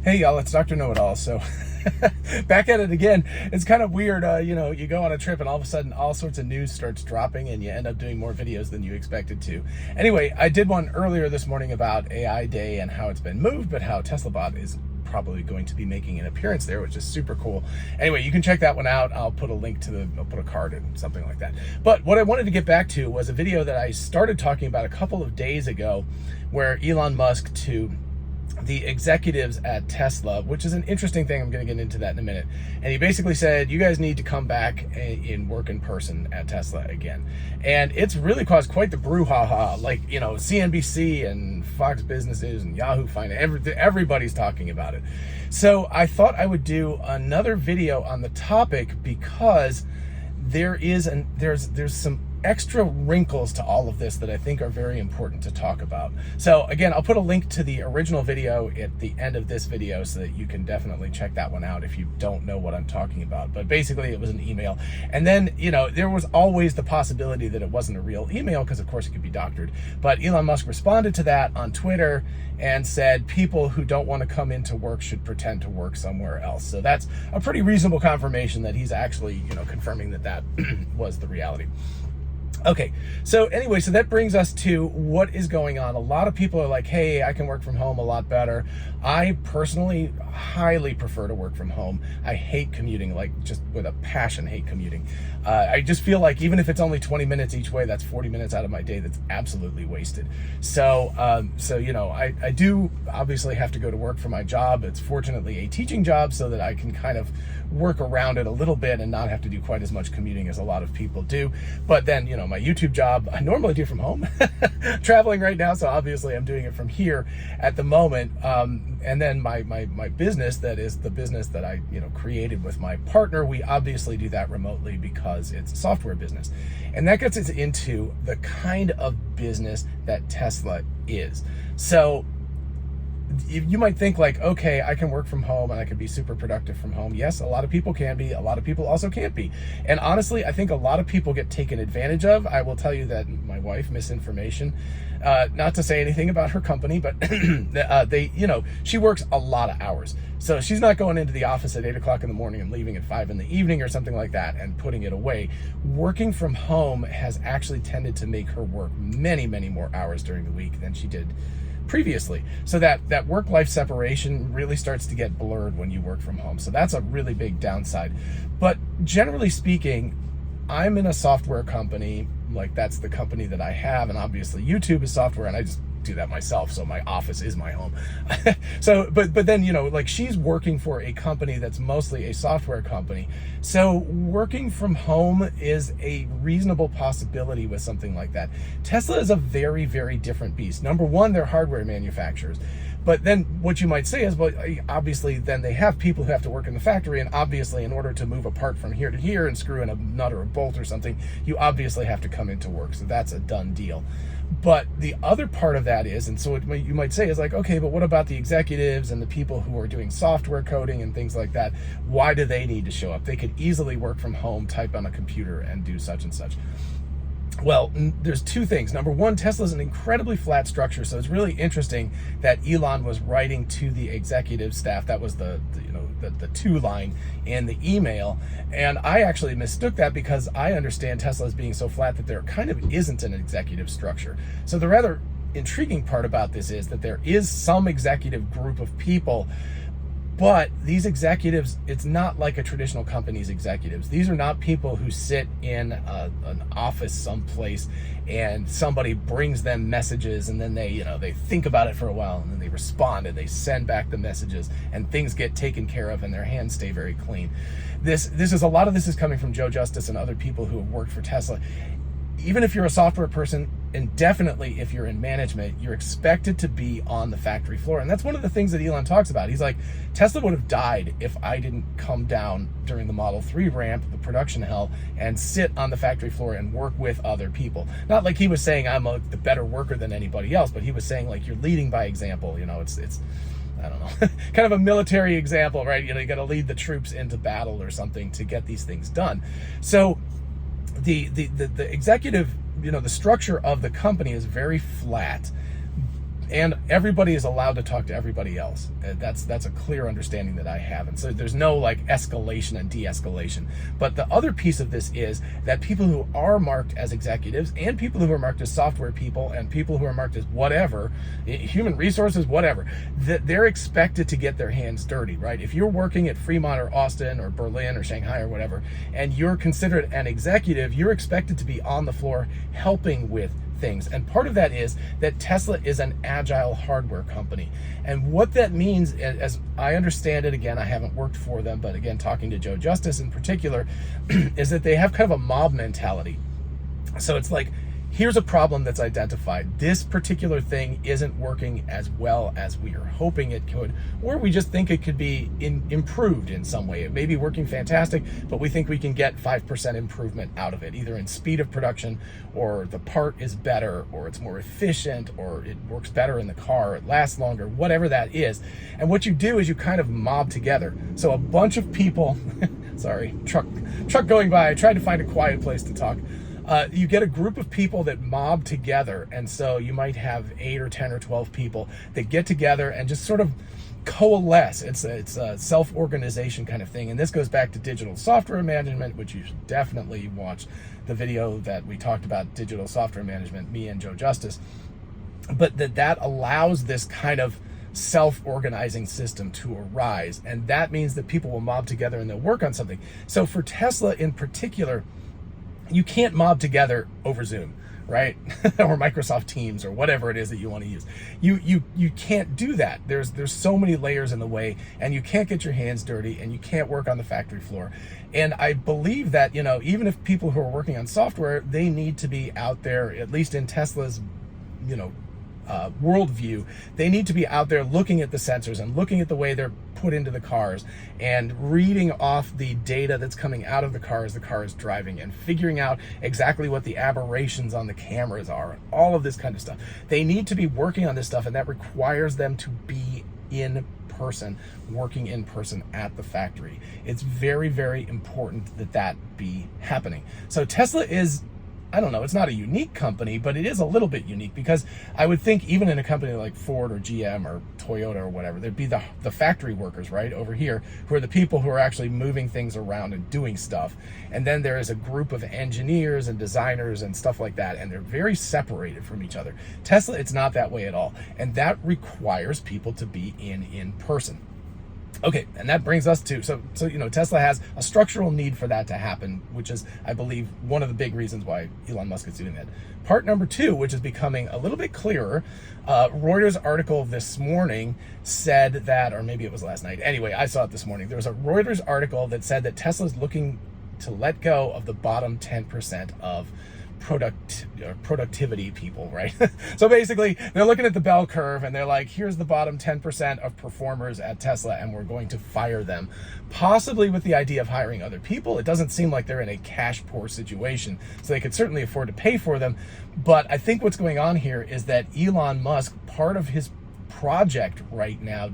Hey y'all, it's Dr. Know-It-All. So back at it again. It's kind of weird, you go on a trip and all of a sudden all sorts of news starts dropping and you end up doing more videos than you expected to. Anyway, I did one earlier this morning about AI Day and how it's been moved, but how TeslaBot is probably going to be making an appearance there, which is super cool. Anyway, you can check that one out. I'll put a link to I'll put a card and something like that. But what I wanted to get back to was a video that I started talking about a couple of days ago where Elon Musk to the executives at Tesla, which is an interesting thing. I'm going to get into that in a minute. And he basically said, you guys need to come back and work in person at Tesla again. And it's really caused quite the brouhaha. Like, CNBC and Fox Businesses and Yahoo Finance, everybody's talking about it. So I thought I would do another video on the topic because there's some extra wrinkles to all of this that I think are very important to talk about. So again, I'll put a link to the original video at the end of this video so that you can definitely check that one out if you don't know what I'm talking about. But basically it was an email. And then, there was always the possibility that it wasn't a real email because of course it could be doctored. But Elon Musk responded to that on Twitter and said people who don't want to come into work should pretend to work somewhere else. So that's a pretty reasonable confirmation that he's actually, confirming that was the reality. Okay, so anyway, so that brings us to what is going on. A lot of people are like, hey, I can work from home a lot better. I personally highly prefer to work from home. I hate commuting, like just with a passion, hate commuting. I just feel like even if it's only 20 minutes each way, that's 40 minutes out of my day that's absolutely wasted. So, I do obviously have to go to work for my job. It's fortunately a teaching job so that I can kind of work around it a little bit and not have to do quite as much commuting as a lot of people do. But then, my YouTube job, I normally do from home, traveling right now. So obviously I'm doing it from here at the moment. And then my business, that is the business that I, created with my partner, we obviously do that remotely because it's a software business. And that gets us into the kind of business that Tesla is. So you might think like, okay, I can work from home and I can be super productive from home. Yes, a lot of people can be. A lot of people also can't be. And honestly, I think a lot of people get taken advantage of. I will tell you that my wife, misinformation, not to say anything about her company, but she works a lot of hours. So she's not going into the office at 8 o'clock in the morning and leaving at 5 in the evening or something like that and putting it away. Working from home has actually tended to make her work many, many more hours during the week than she did previously. So that work-life separation really starts to get blurred when you work from home. So that's a really big downside. But generally speaking, I'm in a software company, like that's the company that I have, and obviously YouTube is software and I just do that myself, so my office is my home. So but then like she's working for a company that's mostly a software company, so working from home is a reasonable possibility with something like that. Tesla is a very, very different beast. Number one, they're hardware manufacturers. But then what you might say is, well, obviously then they have people who have to work in the factory, and obviously in order to move a part from here to here and screw in a nut or a bolt or something, you obviously have to come into work. So that's a done deal. But the other part of that is, and so what you might say is like, okay, but what about the executives and the people who are doing software coding and things like that? Why do they need to show up? They could easily work from home, type on a computer, and do such and such. Well, there's two things. Number one, Tesla's an incredibly flat structure, so it's really interesting that Elon was writing to the executive staff. That was the two line in the email, and I actually mistook that because I understand Tesla as being so flat that there kind of isn't an executive structure. So the rather intriguing part about this is that there is some executive group of people, but these executives, it's not like a traditional company's executives. These are not people who sit in an office someplace and somebody brings them messages and then they think about it for a while and then they respond and they send back the messages and things get taken care of and their hands stay very clean. A lot of this is coming from Joe Justice and other people who have worked for Tesla. Even if you're a software person, and definitely if you're in management, you're expected to be on the factory floor. And that's one of the things that Elon talks about. He's like, Tesla would have died if I didn't come down during the Model 3 ramp, the production hell, and sit on the factory floor and work with other people. Not like he was saying I'm the better worker than anybody else, but he was saying like you're leading by example. It's I don't know, kind of a military example, right? You got to lead the troops into battle or something to get these things done. So the executive, the structure of the company is very flat. and everybody is allowed to talk to everybody else. That's a clear understanding that I have. And so there's no like escalation and de-escalation. But the other piece of this is that people who are marked as executives and people who are marked as software people and people who are marked as whatever, human resources, whatever, that they're expected to get their hands dirty, right? If you're working at Fremont or Austin or Berlin or Shanghai or whatever, and you're considered an executive, you're expected to be on the floor helping with things. And part of that is that Tesla is an agile hardware company. And what that means, as I understand it, again, I haven't worked for them, but again, talking to Joe Justice in particular, is that they have kind of a mob mentality. So it's like, here's a problem that's identified. This particular thing isn't working as well as we are hoping it could, or we just think it could be improved in some way. It may be working fantastic, but we think we can get 5% improvement out of it, either in speed of production, or the part is better, or it's more efficient, or it works better in the car, it lasts longer, whatever that is. And what you do is you kind of mob together. So a bunch of people, sorry, truck going by, I tried to find a quiet place to talk. You get a group of people that mob together, and so you might have 8 or 10 or 12 people that get together and just sort of coalesce. It's a self-organization kind of thing, and this goes back to digital software management, which you should definitely watch the video that we talked about digital software management, me and Joe Justice. But that allows this kind of self-organizing system to arise, and that means that people will mob together and they'll work on something. So for Tesla in particular, you can't mob together over Zoom, right? Or Microsoft Teams or whatever it is that you want to use. You can't do that. There's so many layers in the way, and you can't get your hands dirty, and you can't work on the factory floor. And I believe that, even if people who are working on software, they need to be out there, at least in Tesla's, worldview, they need to be out there looking at the sensors and looking at the way they're put into the cars and reading off the data that's coming out of the car as the car is driving and figuring out exactly what the aberrations on the cameras are and all of this kind of stuff. They need to be working on this stuff, and that requires them to be in person, working in person at the factory. It's very, very important that that be happening. So Tesla is, I don't know, it's not a unique company, but it is a little bit unique, because I would think even in a company like Ford or GM or Toyota or whatever, there'd be the factory workers, right, over here, who are the people who are actually moving things around and doing stuff. And then there is a group of engineers and designers and stuff like that, and they're very separated from each other. Tesla, it's not that way at all. And that requires people to be in person. Okay, and that brings us to, so Tesla has a structural need for that to happen, which is, I believe, one of the big reasons why Elon Musk is doing that. Part number 2, which is becoming a little bit clearer, Reuters article this morning said that, or maybe it was last night, anyway, I saw it this morning. There was a Reuters article that said that Tesla's looking to let go of the bottom 10% of productivity people, right? So basically, they're looking at the bell curve and they're like, here's the bottom 10% of performers at Tesla, and we're going to fire them, possibly with the idea of hiring other people. It doesn't seem like they're in a cash poor situation, so they could certainly afford to pay for them. But I think what's going on here is that Elon Musk, part of his project right now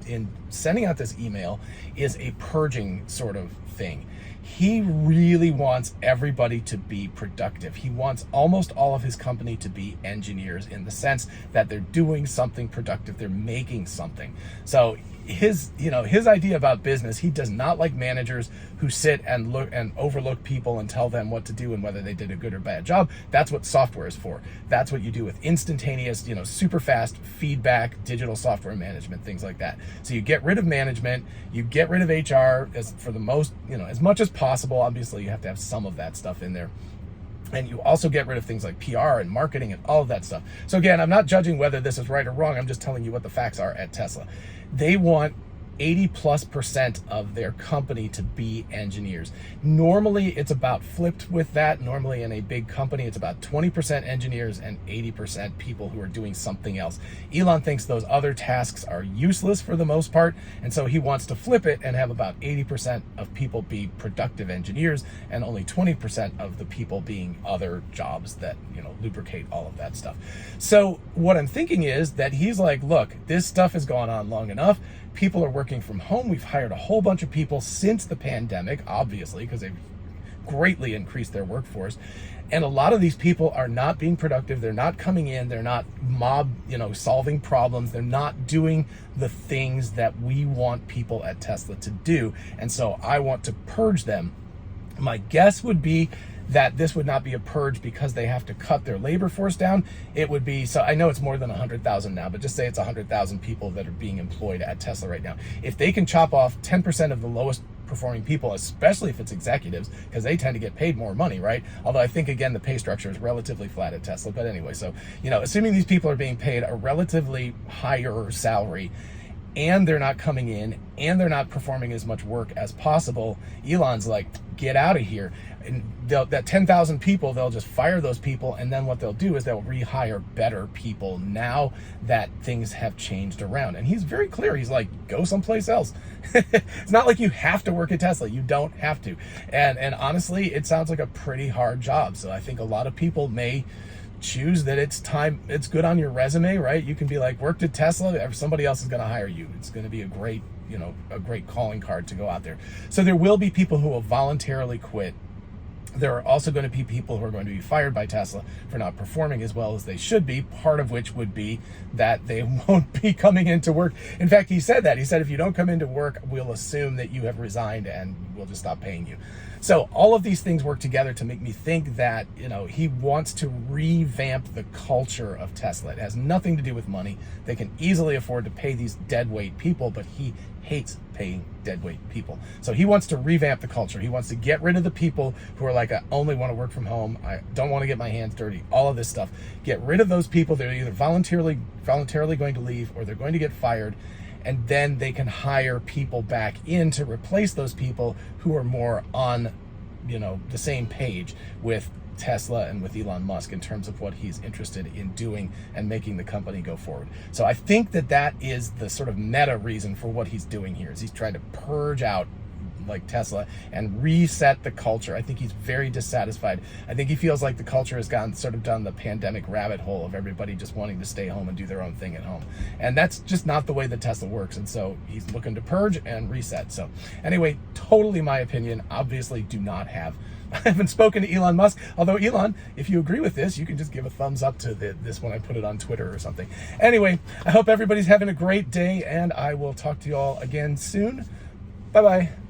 in sending out this email, is a purging sort of thing. He really wants everybody to be productive. He wants almost all of his company to be engineers, in the sense that they're doing something productive, they're making something. So his idea about business, he does not like managers who sit and look and overlook people and tell them what to do and whether they did a good or bad job. That's what software is for. That's what you do with instantaneous, super fast feedback, digital software management, things like that. So you get rid of management, you get rid of HR as much as possible. Obviously, you have to have some of that stuff in there. And you also get rid of things like PR and marketing and all of that stuff. So again, I'm not judging whether this is right or wrong. I'm just telling you what the facts are at Tesla. They want 80+% of their company to be engineers. Normally, it's about flipped with that. Normally, in a big company, it's about 20% engineers and 80% people who are doing something else. Elon thinks those other tasks are useless for the most part, and so he wants to flip it and have about 80% of people be productive engineers and only 20% of the people being other jobs that, lubricate all of that stuff. So what I'm thinking is that he's like, look, this stuff has gone on long enough. People are working from home. We've hired a whole bunch of people since the pandemic, obviously, because they've greatly increased their workforce. And a lot of these people are not being productive. They're not coming in. They're not solving problems. They're not doing the things that we want people at Tesla to do. And so I want to purge them. My guess would be that this would not be a purge because they have to cut their labor force down. It would be, so I know it's more than 100,000 now, but just say it's 100,000 people that are being employed at Tesla right now. If they can chop off 10% of the lowest performing people, especially if it's executives, because they tend to get paid more money, right? Although I think, again, the pay structure is relatively flat at Tesla. But anyway, so, assuming these people are being paid a relatively higher salary, and they're not coming in, and they're not performing as much work as possible, Elon's like, get out of here. And that 10,000 people, they'll just fire those people, and then what they'll do is they'll rehire better people now that things have changed around. And he's very clear. He's like, go someplace else. It's not like you have to work at Tesla. You don't have to. And honestly, it sounds like a pretty hard job. So I think a lot of people may choose that it's good on your resume, right? You can be like, worked at Tesla, somebody else is going to hire you. It's going to be a great calling card to go out there. So there will be people who will voluntarily quit. There are also going to be people who are going to be fired by Tesla for not performing as well as they should be, part of which would be that they won't be coming into work. In fact, he said that. He said, if you don't come into work, we'll assume that you have resigned and we'll just stop paying you. So all of these things work together to make me think that, he wants to revamp the culture of Tesla. It has nothing to do with money. They can easily afford to pay these deadweight people, but he hates paying deadweight people. So he wants to revamp the culture. He wants to get rid of the people who are like, I only want to work from home. I don't want to get my hands dirty, all of this stuff. Get rid of those people. They're either voluntarily going to leave or they're going to get fired. And then they can hire people back in to replace those people who are more on, the same page with Tesla and with Elon Musk in terms of what he's interested in doing and making the company go forward. So I think that is the sort of meta reason for what he's doing here, is he's trying to purge out like Tesla and reset the culture. I think he's very dissatisfied. I think he feels like the culture has gotten sort of down the pandemic rabbit hole of everybody just wanting to stay home and do their own thing at home. And that's just not the way that Tesla works. And so he's looking to purge and reset. So anyway, totally my opinion. Obviously I haven't spoken to Elon Musk, although Elon, if you agree with this, you can just give a thumbs up to this when I put it on Twitter or something. Anyway, I hope everybody's having a great day, and I will talk to you all again soon. Bye-bye.